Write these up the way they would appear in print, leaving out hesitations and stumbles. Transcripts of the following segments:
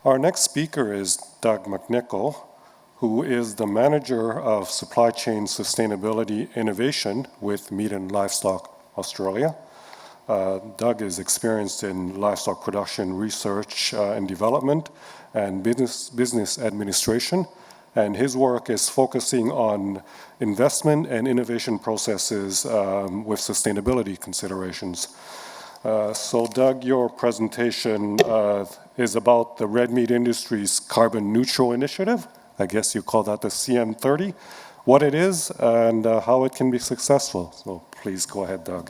Our next speaker is Doug McNicholl, who is the Manager of Supply Chain Sustainability Innovation with Meat and Livestock Australia. Doug is experienced in livestock production research and development and business administration, and his work is focusing on investment and innovation processes with sustainability considerations. So Doug, your presentation is about the red meat industry's carbon neutral initiative. I guess you call that the CN30, what it is and how it can be successful. So please go ahead, Doug.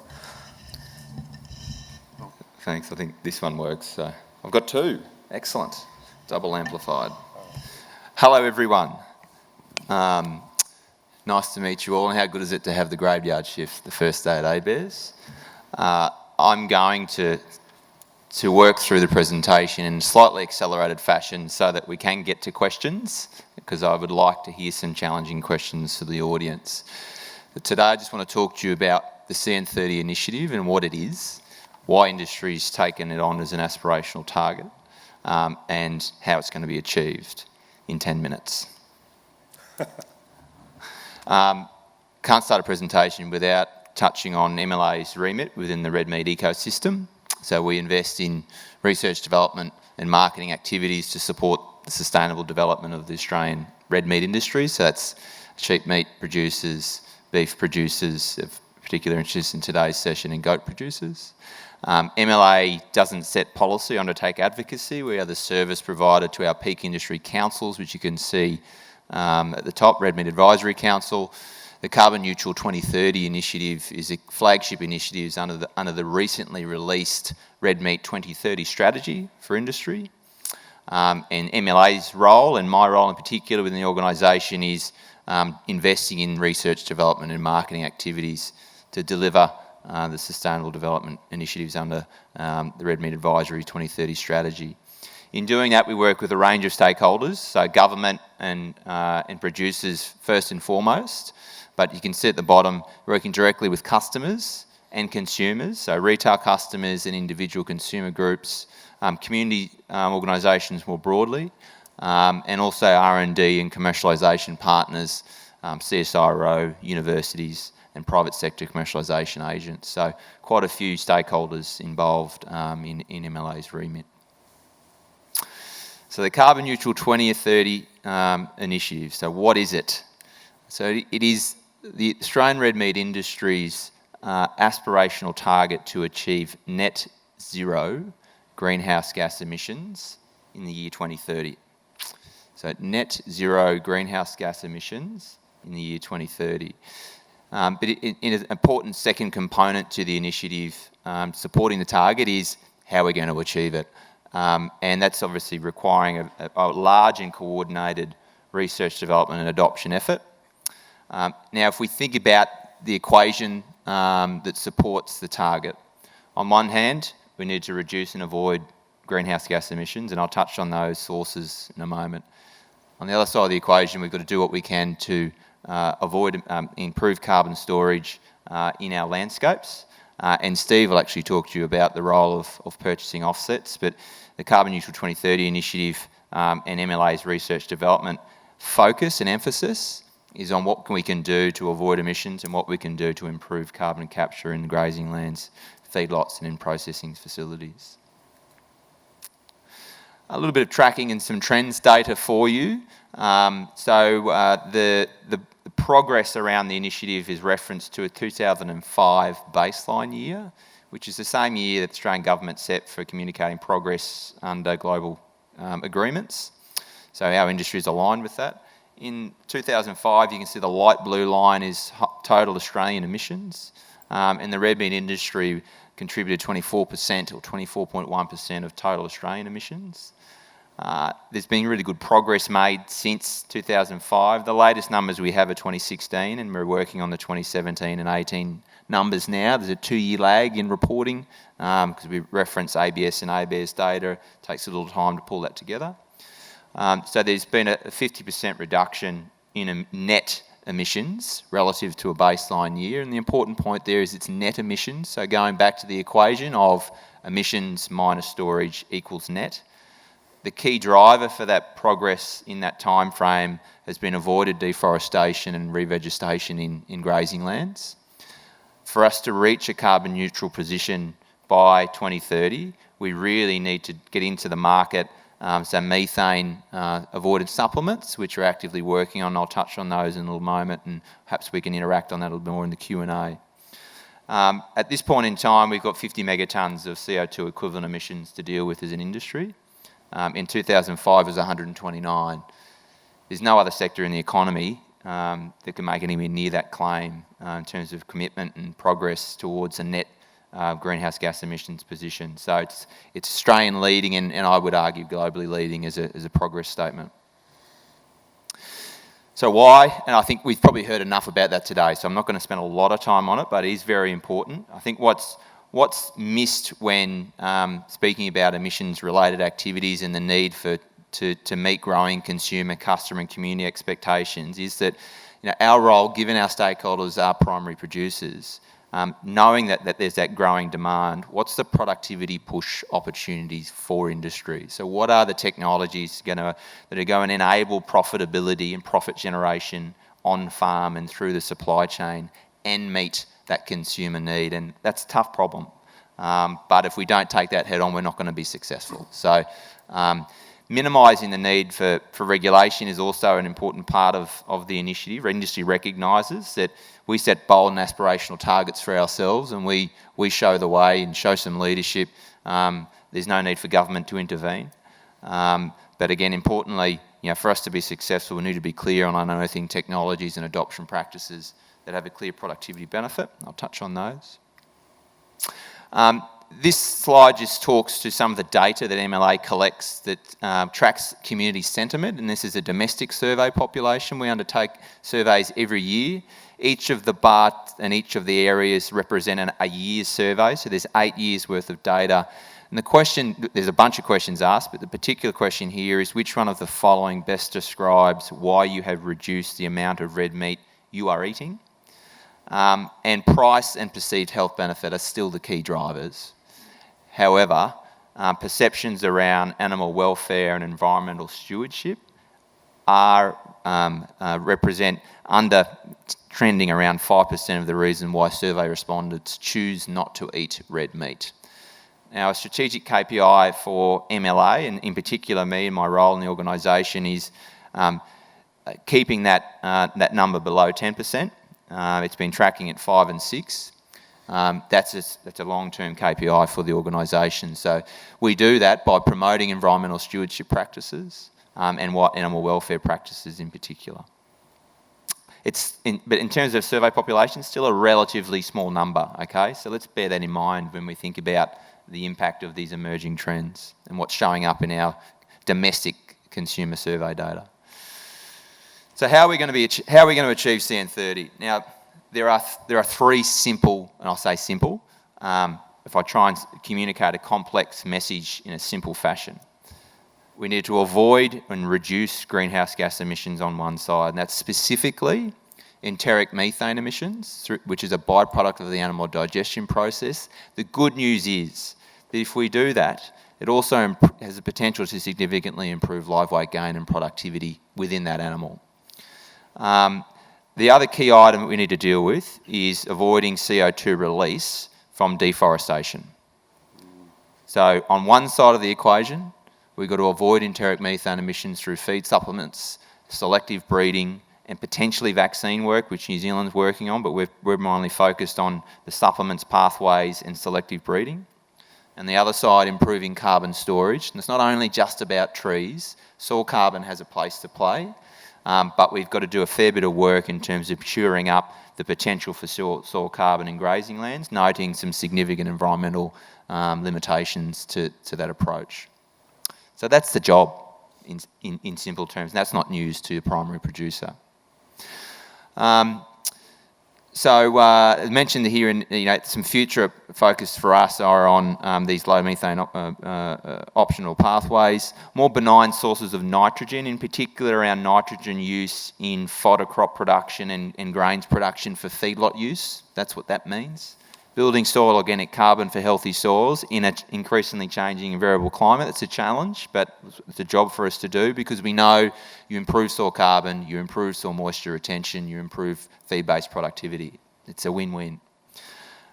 Thanks, I think this one works. I've got two, excellent, double amplified. Hello everyone, nice to meet you all, and how good is it to have the graveyard shift the first day at ABARES. I'm going to work through the presentation in slightly accelerated fashion so that we can get to questions, because I would like to hear some challenging questions for the audience. But today I just want to talk to you about the CN30 initiative and what it is, why industry's taken it on as an aspirational target, and how it's going to be achieved in 10 minutes. Can't start a presentation without touching on MLA's remit within the red meat ecosystem. So we invest in research, development and marketing activities to support the sustainable development of the Australian red meat industry. So that's sheep meat producers, beef producers, of particular interest in today's session, and goat producers. MLA doesn't set policy, undertake advocacy. We are the service provider to our peak industry councils, which you can see at the top, Red Meat Advisory Council. The Carbon Neutral 2030 initiative is a flagship initiative under the recently released Red Meat 2030 strategy for industry. And MLA's role, and my role in particular within the organisation, is investing in research, development and marketing activities to deliver the sustainable development initiatives under the Red Meat Advisory 2030 strategy. In doing that, we work with a range of stakeholders, so government and producers first and foremost, but you can see at the bottom, working directly with customers and consumers, so retail customers and individual consumer groups, community organisations more broadly, and also R&D and commercialisation partners, CSIRO, universities, and private sector commercialisation agents. So quite a few stakeholders involved in MLA's remit. So the Carbon Neutral 2030 initiative, so what is it? So it is the Australian red meat industry's aspirational target to achieve net zero greenhouse gas emissions in the year 2030. So net zero greenhouse gas emissions in the year 2030. But in an important second component to the initiative supporting the target is how we're going to achieve it. And that's obviously requiring a large and coordinated research, development and adoption effort. Now, if we think about the equation that supports the target, on one hand, we need to reduce and avoid greenhouse gas emissions, and I'll touch on those sources in a moment. On the other side of the equation, we've got to do what we can to improve carbon storage in our landscapes. And Steve will actually talk to you about the role of purchasing offsets, but the Carbon Neutral 2030 initiative and MLA's research development focus and emphasis is on what we can do to avoid emissions and what we can do to improve carbon capture in grazing lands, feedlots and in processing facilities. A little bit of tracking and some trends data for you. The progress around the initiative is referenced to a 2005 baseline year, which is the same year that the Australian government set for communicating progress under global agreements. So our industry is aligned with that. In 2005, you can see the light blue line is total Australian emissions, and the red meat industry contributed 24% or 24.1% of total Australian emissions. There's been really good progress made since 2005. The latest numbers we have are 2016, and we're working on the 2017 and 18 numbers now. There's a 2-year lag in reporting because we reference ABS and ABARES data. It takes a little time to pull that together. So there's been a 50% reduction in net emissions relative to a baseline year, and the important point there is it's net emissions, so going back to the equation of emissions minus storage equals net. the key driver for that progress in that time frame has been avoided deforestation and revegetation in grazing lands. For us to reach a carbon neutral position by 2030, we really need to get into the market some methane avoidance supplements, which we're actively working on. I'll touch on those in a little moment, and perhaps we can interact on that a little bit more in the Q&A. At this point in time, we've got 50 megatons of CO2 equivalent emissions to deal with as an industry. In 2005, it was 129. There's no other sector in the economy that can make anywhere near that claim in terms of commitment and progress towards a net greenhouse gas emissions position. So it's Australian leading and I would argue globally leading as a progress statement. So why? And I think we've probably heard enough about that today, so I'm not going to spend a lot of time on it, but it is very important. I think what's missed when speaking about emissions-related activities and the need to meet growing consumer, customer and community expectations is that our role, given our stakeholders are primary producers, knowing that there's that growing demand, what's the productivity push opportunities for industry? So what are the technologies that are going to enable profitability and profit generation on farm and through the supply chain and meet that consumer need? And that's a tough problem. But if we don't take that head on, we're not going to be successful. So minimising the need for regulation is also an important part of the initiative. Industry recognises that we set bold and aspirational targets for ourselves, and we show the way and show some leadership. There's no need for government to intervene. But again, importantly, for us to be successful, we need to be clear on unearthing technologies and adoption practices that have a clear productivity benefit. I'll touch on those. This slide just talks to some of the data that MLA collects that tracks community sentiment, and this is a domestic survey population. We undertake surveys every year. Each of the bars and each of the areas represent a year's survey, so there's 8 years worth of data. And the question, there's a bunch of questions asked, but the particular question here is which one of the following best describes why you have reduced the amount of red meat you are eating? And price and perceived health benefit are still the key drivers. However, perceptions around animal welfare and environmental stewardship represent under trending around 5% of the reason why survey respondents choose not to eat red meat. Now, a strategic KPI for MLA, and in particular me and my role in the organisation, is keeping that number below 10%. It's been tracking at 5 and 6. That's a long-term KPI for the organisation. So we do that by promoting environmental stewardship practices and animal welfare practices in particular. But in terms of survey population, still a relatively small number, okay? So let's bear that in mind when we think about the impact of these emerging trends and what's showing up in our domestic consumer survey data. So how are we going to achieve CN30? Now, there are three simple, and I'll say simple, if I try and communicate a complex message in a simple fashion. We need to avoid and reduce greenhouse gas emissions on one side, and that's specifically enteric methane emissions, which is a byproduct of the animal digestion process. The good news is that if we do that, it also has the potential to significantly improve live weight gain and productivity within that animal. The other key item that we need to deal with is avoiding CO2 release from deforestation. So on one side of the equation, we've got to avoid enteric methane emissions through feed supplements, selective breeding, and potentially vaccine work, which New Zealand's working on, but we're mainly focused on the supplements, pathways, and selective breeding. And the other side, improving carbon storage. And it's not only just about trees. Soil carbon has a place to play, but we've got to do a fair bit of work in terms of shoring up the potential for soil carbon in grazing lands, noting some significant environmental limitations to that approach. So that's the job in simple terms, and that's not news to a primary producer. As mentioned here, some future focus for us are on these low methane optional pathways, more benign sources of nitrogen, in particular around nitrogen use in fodder crop production and grains production for feedlot use. That's what that means. Building soil organic carbon for healthy soils in an increasingly changing and variable climate, it's a challenge, but it's a job for us to do because we know you improve soil carbon, you improve soil moisture retention, you improve feed-based productivity. It's a win-win.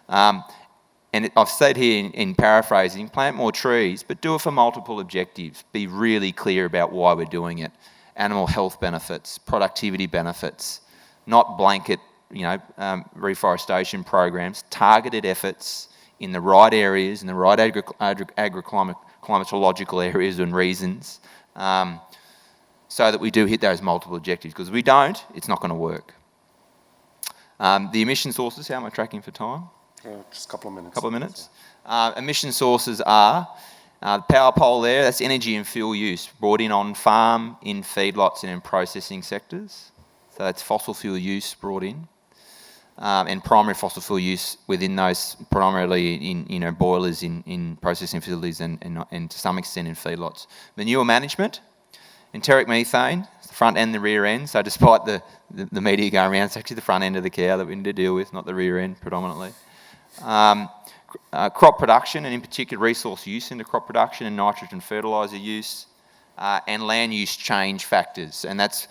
I've said here in paraphrasing, plant more trees, but do it for multiple objectives. Be really clear about why we're doing it. Animal health benefits, productivity benefits, not blanket reforestation programs, targeted efforts in the right areas, in the right climatological areas and reasons, so that we do hit those multiple objectives. Because if we don't, it's not going to work. The emission sources, how am I tracking for time? Just a couple of minutes. Couple of minutes. Emission sources are the power pole there, that's energy and fuel use, brought in on farm, in feedlots and in processing sectors. So that's fossil fuel use brought in. And primary fossil fuel use within those, primarily in boilers in processing facilities and to some extent in feedlots. Manure management, enteric methane, the front and the rear end. So despite the media going around, it's actually the front end of the cow that we need to deal with, not the rear end predominantly. Crop production, and in particular resource use into crop production and nitrogen fertiliser use, and land use change factors. And that's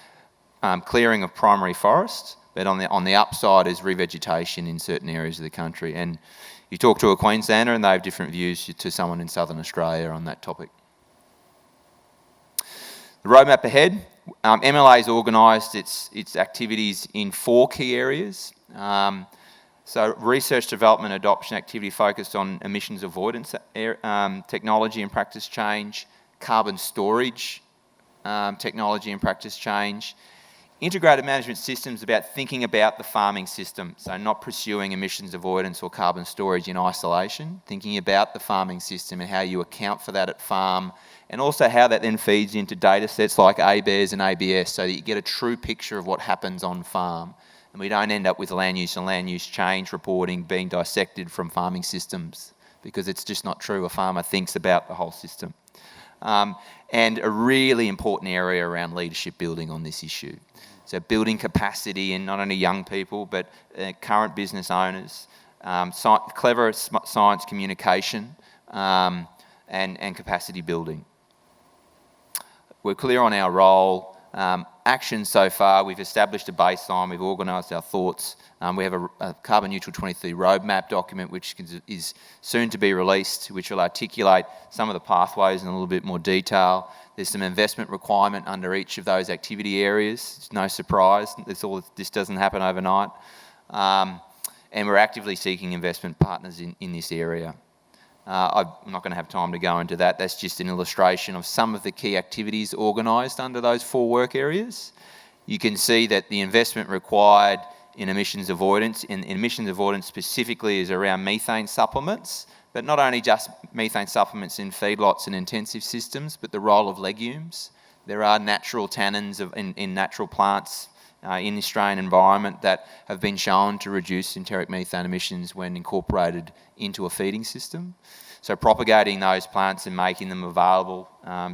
clearing of primary forests, but on the upside is revegetation in certain areas of the country. And you talk to a Queenslander and they have different views to someone in Southern Australia on that topic. The roadmap ahead, MLA's organised its activities in 4 key areas. So research, development, adoption activity focused on emissions avoidance technology and practice change, carbon storage technology and practice change, integrated management systems about thinking about the farming system, so not pursuing emissions avoidance or carbon storage in isolation, thinking about the farming system and how you account for that at farm, and also how that then feeds into data sets like ABARES and ABS so that you get a true picture of what happens on farm. And we don't end up with land use and land use change reporting being dissected from farming systems, because it's just not true. A farmer thinks about the whole system. And a really important area around leadership building on this issue. So building capacity in not only young people, but current business owners, clever science communication, and capacity building. We're clear on our role. Action so far, we've established a baseline, we've organised our thoughts. We have a Carbon Neutral 2030 roadmap document which is soon to be released, which will articulate some of the pathways in a little bit more detail. There's some investment requirement under each of those activity areas. It's no surprise, this doesn't happen overnight. And we're actively seeking investment partners in this area. I'm not going to have time to go into that. That's just an illustration of some of the key activities organised under those 4 work areas. You can see that the investment required in emissions avoidance, in emissions avoidance specifically, is around methane supplements, but not only just methane supplements in feedlots and intensive systems, but the role of legumes. There are natural tannins in natural plants in the Australian environment that have been shown to reduce enteric methane emissions when incorporated into a feeding system. So propagating those plants and making them available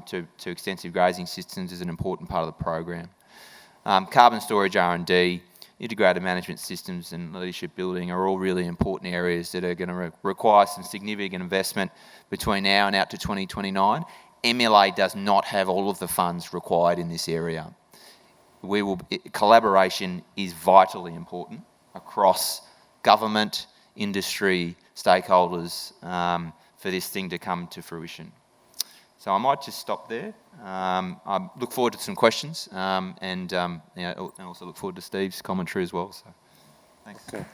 to extensive grazing systems is an important part of the program. Carbon storage R&D, integrated management systems and leadership building are all really important areas that are going to require some significant investment between now and out to 2029. MLA does not have all of the funds required in this area. Collaboration is vitally important across government, industry, stakeholders for this thing to come to fruition. So I might just stop there. I look forward to some questions and also look forward to Steve's commentary as well. So, thanks. Okay.